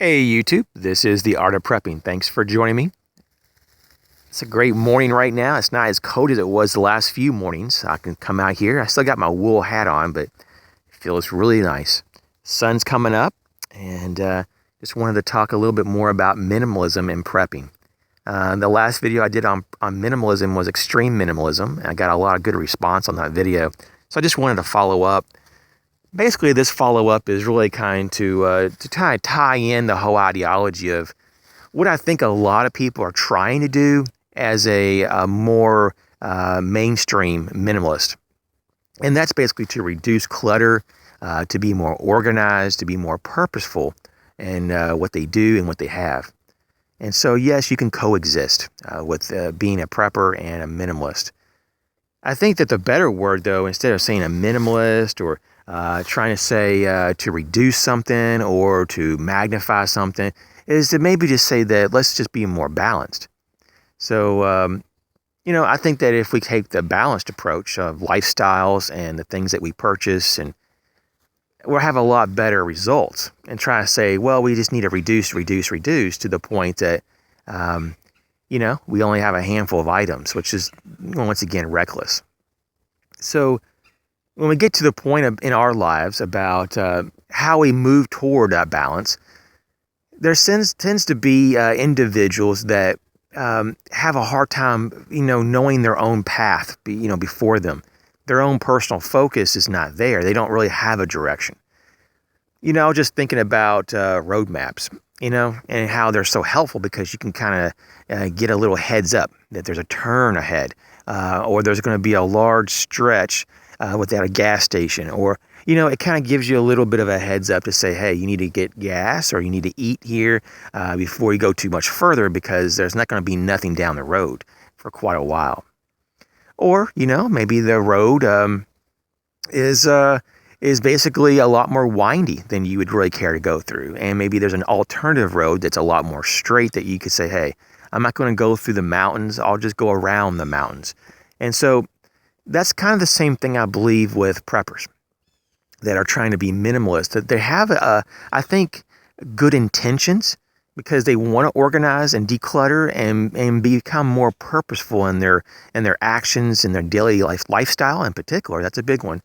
Hey YouTube, this is the Art of Prepping. Thanks for joining me. It's a great morning right now. It's not as cold as it was the last few mornings. I can come out here. I still got my wool hat on, but it feels really nice. Sun's coming up, and just wanted to talk a little bit more about minimalism and prepping. The last video I did on minimalism was extreme minimalism, and I got a lot of good response on that video. So I just wanted to follow up. Basically, this follow-up is really kind to kind of tie in the whole ideology of what I think a lot of people are trying to do as a more mainstream minimalist. And that's basically to reduce clutter, to be more organized, to be more purposeful in what they do and what they have. And so, yes, you can coexist with being a prepper and a minimalist. I think that the better word, though, instead of saying a minimalist or trying to say to reduce something or to magnify something, is to maybe just say that let's just be more balanced. So, I think that if we take the balanced approach of lifestyles and the things that we purchase, and we'll have a lot better results, and try to say, well, we just need to reduce to the point that, we only have a handful of items, which is, once again, reckless. So when we get to the point in our lives about how we move toward that balance, there tends to be individuals that have a hard time, knowing their own path, before them. Their own personal focus is not there. They don't really have a direction. Just thinking about roadmaps, and how they're so helpful because you can kind of get a little heads up that there's a turn ahead, or there's going to be a large stretch without a gas station, or it kind of gives you a little bit of a heads up to say, hey, you need to get gas or you need to eat here before you go too much further, because there's not going to be nothing down the road for quite a while. Or maybe the road is basically a lot more windy than you would really care to go through, and maybe there's an alternative road that's a lot more straight that you could say, hey, I'm not going to go through the mountains, I'll just go around the mountains. And so that's kind of the same thing I believe with preppers that are trying to be minimalist. That they have, I think, good intentions because they want to organize and declutter and become more purposeful in their actions and their daily lifestyle in particular. That's a big one.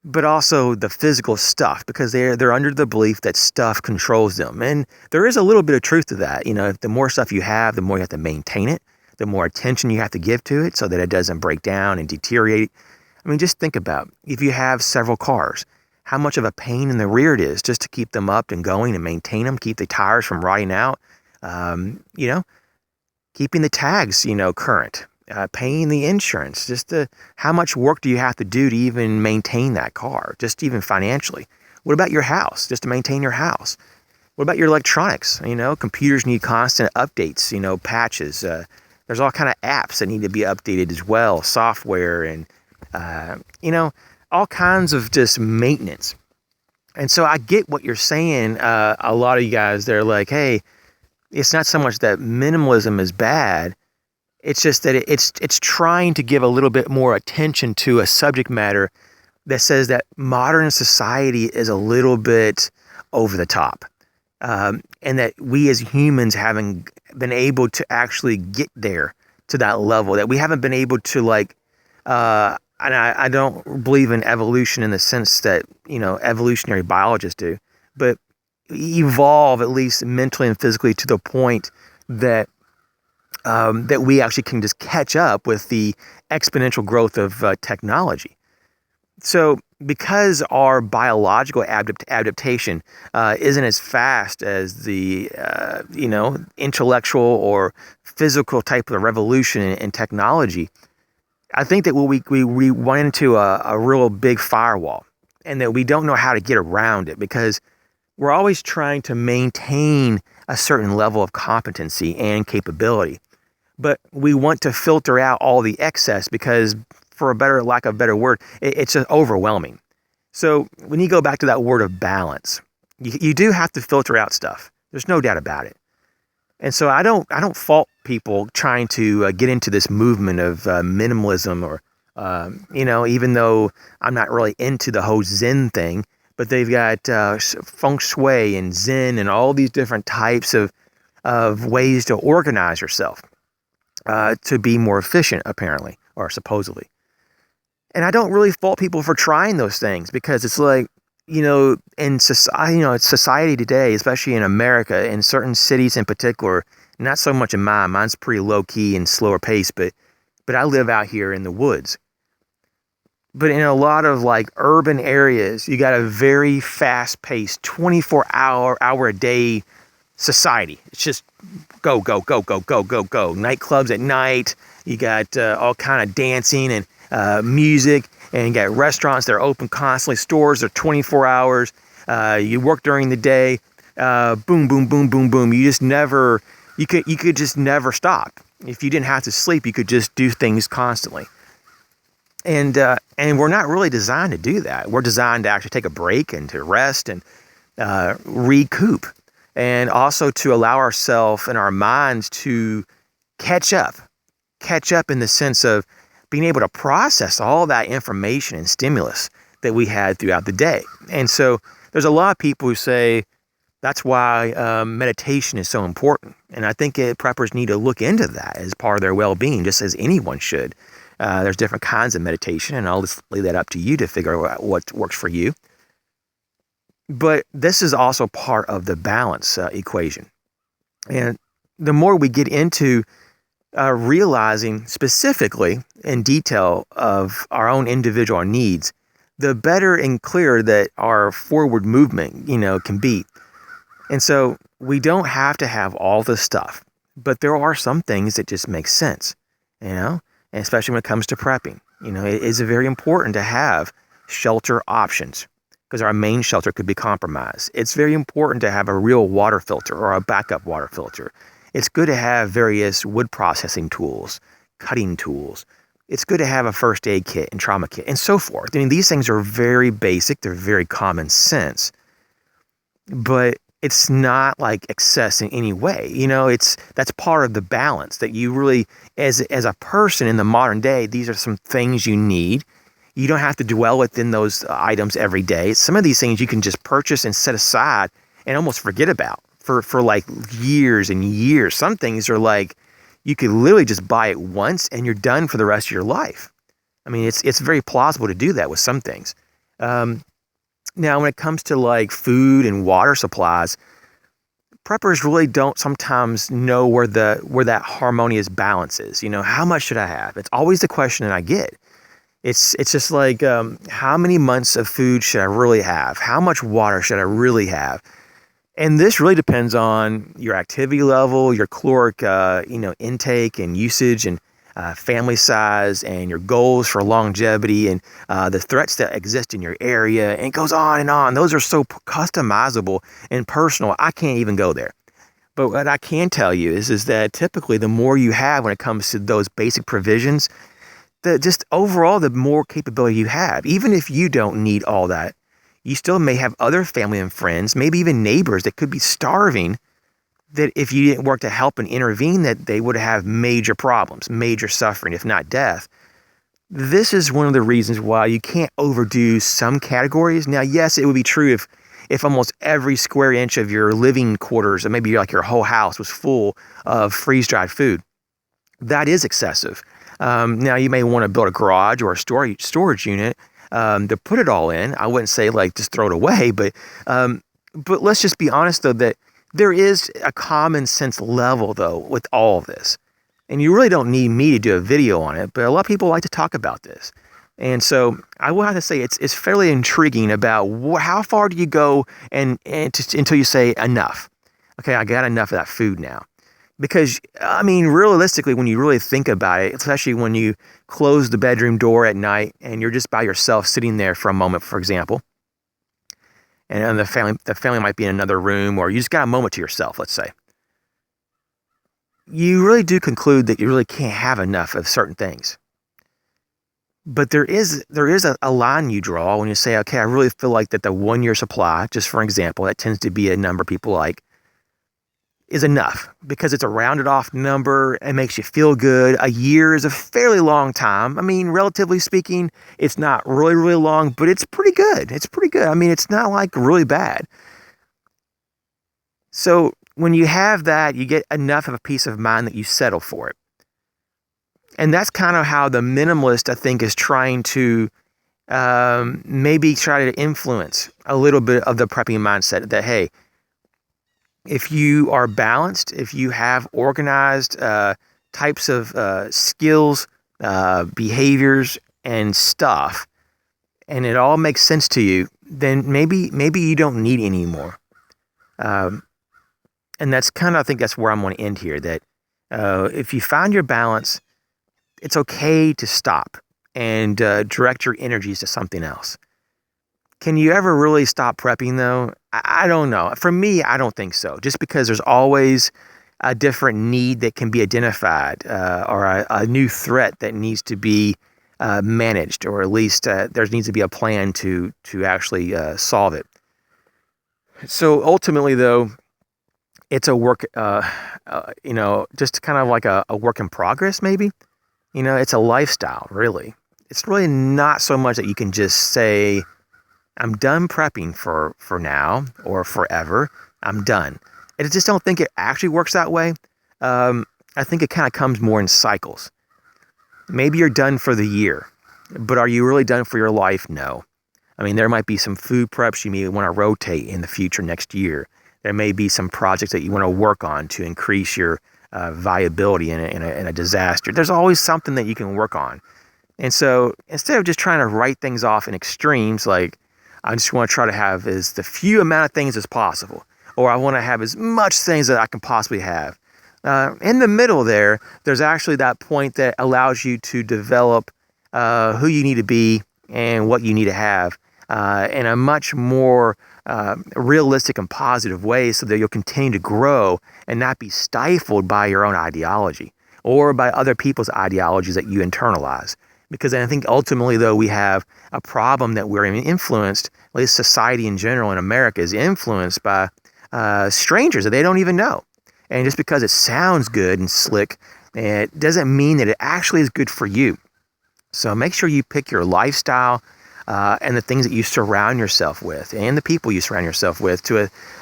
But also the physical stuff, because they're under the belief that stuff controls them. And there is a little bit of truth to that. The more stuff you have, the more you have to maintain it, the more attention you have to give to it so that it doesn't break down and deteriorate. I mean, just think about if you have several cars, how much of a pain in the rear it is just to keep them up and going and maintain them, keep the tires from rotting out, keeping the tags, current, paying the insurance, how much work do you have to do to even maintain that car, just even financially? What about your house, just to maintain your house? What about your electronics? Computers need constant updates, patches. There's all kind of apps that need to be updated as well, software and, all kinds of just maintenance. And so I get what you're saying. A lot of you guys, they're like, hey, it's not so much that minimalism is bad. It's just that it's trying to give a little bit more attention to a subject matter that says that modern society is a little bit over the top. And that we as humans haven't been able to actually get there to that level, that we haven't been able to and I don't believe in evolution in the sense that, evolutionary biologists do, but evolve at least mentally and physically to the point that that we actually can just catch up with the exponential growth of technology. So because our biological adaptation isn't as fast as the, intellectual or physical type of revolution in technology, I think that we went into a real big firewall, and that we don't know how to get around it because we're always trying to maintain a certain level of competency and capability. But we want to filter out all the excess because, for lack of a better word, it's just overwhelming. So when you go back to that word of balance, you do have to filter out stuff. There's no doubt about it. And so I don't fault people trying to get into this movement of minimalism or, even though I'm not really into the whole Zen thing, but they've got feng shui and Zen and all these different types of ways to organize yourself to be more efficient, apparently, or supposedly. And I don't really fault people for trying those things because it's like, in society, society today, especially in America, in certain cities in particular, not so much in mine. Mine's pretty low key and slower pace, but I live out here in the woods. But in a lot of like urban areas, you got a very fast paced 24-hour a day society. It's just go, go, go, go, go, go, go. Nightclubs at night. You got all kind of dancing and music, and you got restaurants that are open constantly. Stores are 24 hours. You work during the day. Boom, boom, boom, boom, boom. You could just never stop. If you didn't have to sleep, you could just do things constantly. And we're not really designed to do that. We're designed to actually take a break and to rest and recoup, and also to allow ourselves and our minds to catch up in the sense of being able to process all that information and stimulus that we had throughout the day. And so there's a lot of people who say that's why meditation is so important. And I think preppers need to look into that as part of their well-being, just as anyone should. There's different kinds of meditation, and I'll just leave that up to you to figure out what works for you. But this is also part of the balance equation. And the more we get into realizing specifically in detail of our own individual needs, the better and clearer that our forward movement, can be. And so we don't have to have all this stuff, but there are some things that just make sense, and especially when it comes to prepping. It is very important to have shelter options because our main shelter could be compromised. It's very important to have a real water filter or a backup water filter. It's good to have various wood processing tools, cutting tools. It's good to have a first aid kit and trauma kit and so forth. These things are very basic. They're very common sense, but it's not like excess in any way. That's part of the balance that you really, as a person in the modern day, these are some things you need. You don't have to dwell within those items every day. Some of these things you can just purchase and set aside and almost forget about for like years and years. Some things are like, you could literally just buy it once and you're done for the rest of your life. It's very plausible to do that with some things. Now, when it comes to like food and water supplies, preppers really don't sometimes know where that harmonious balance is. How much should I have? It's always the question that I get. It's just like, how many months of food should I really have? How much water should I really have? And this really depends on your activity level, your caloric, intake and usage, and family size, and your goals for longevity, and the threats that exist in your area, and it goes on and on. Those are so customizable and personal. I can't even go there. But what I can tell you is that typically the more you have when it comes to those basic provisions, just overall, the more capability you have. Even if you don't need all that, you still may have other family and friends, maybe even neighbors that could be starving, that if you didn't work to help and intervene, that they would have major problems, major suffering, if not death. This is one of the reasons why you can't overdo some categories. Now, yes, it would be true if almost every square inch of your living quarters, or maybe like your whole house, was full of freeze-dried food. That is excessive. Now, you may want to build a garage or a storage unit to put it all in. I wouldn't say like just throw it away, but let's just be honest though that there is a common sense level though with all of this, and you really don't need me to do a video on it. But a lot of people like to talk about this, and so I will have to say it's fairly intriguing about how far do you go until you say enough. Okay, I got enough of that food now. Because, realistically, when you really think about it, especially when you close the bedroom door at night and you're just by yourself sitting there for a moment, for example, and the family might be in another room, or you just got a moment to yourself, let's say, you really do conclude that you really can't have enough of certain things. But there is a line you draw when you say, okay, I really feel like that the 1 year supply, just for example, that tends to be a number people like, is enough because it's a rounded off number. It makes you feel good. A year is a fairly long time. I mean, relatively speaking, it's not really, really long, but it's pretty good. It's pretty good. I mean, it's not like really bad. So when you have that, you get enough of a peace of mind that you settle for it. And that's kind of how the minimalist, I think, is trying to maybe try to influence a little bit of the prepping mindset that, hey, if you are balanced, if you have organized types of skills, behaviors, and stuff, and it all makes sense to you, then maybe you don't need any more. And that's kind of, I think that's where I'm going to end here, that if you find your balance, it's okay to stop and direct your energies to something else. Can you ever really stop prepping though? I don't know. For me, I don't think so. Just because there's always a different need that can be identified or a new threat that needs to be managed, or at least there needs to be a plan to actually solve it. So ultimately though, it's a work, just kind of like a work in progress maybe. It's a lifestyle, really. It's really not so much that you can just say, I'm done prepping for now or forever. I'm done. I just don't think it actually works that way. I think it kind of comes more in cycles. Maybe you're done for the year, but are you really done for your life? No. I mean, there might be some food preps you may want to rotate in the future next year. There may be some projects that you want to work on to increase your viability in a disaster. There's always something that you can work on. And so instead of just trying to write things off in extremes, like I just want to try to have as the few amount of things as possible, or I want to have as much things that I can possibly have. In the middle there's actually that point that allows you to develop who you need to be and what you need to have in a much more realistic and positive way, so that you'll continue to grow and not be stifled by your own ideology or by other people's ideologies that you internalize. Because I think ultimately, though, we have a problem that we're influenced, at least society in general in America is influenced by strangers that they don't even know. And just because it sounds good and slick, it doesn't mean that it actually is good for you. So make sure you pick your lifestyle and the things that you surround yourself with and the people you surround yourself with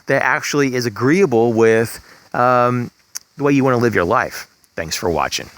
that actually is agreeable with the way you want to live your life. Thanks for watching.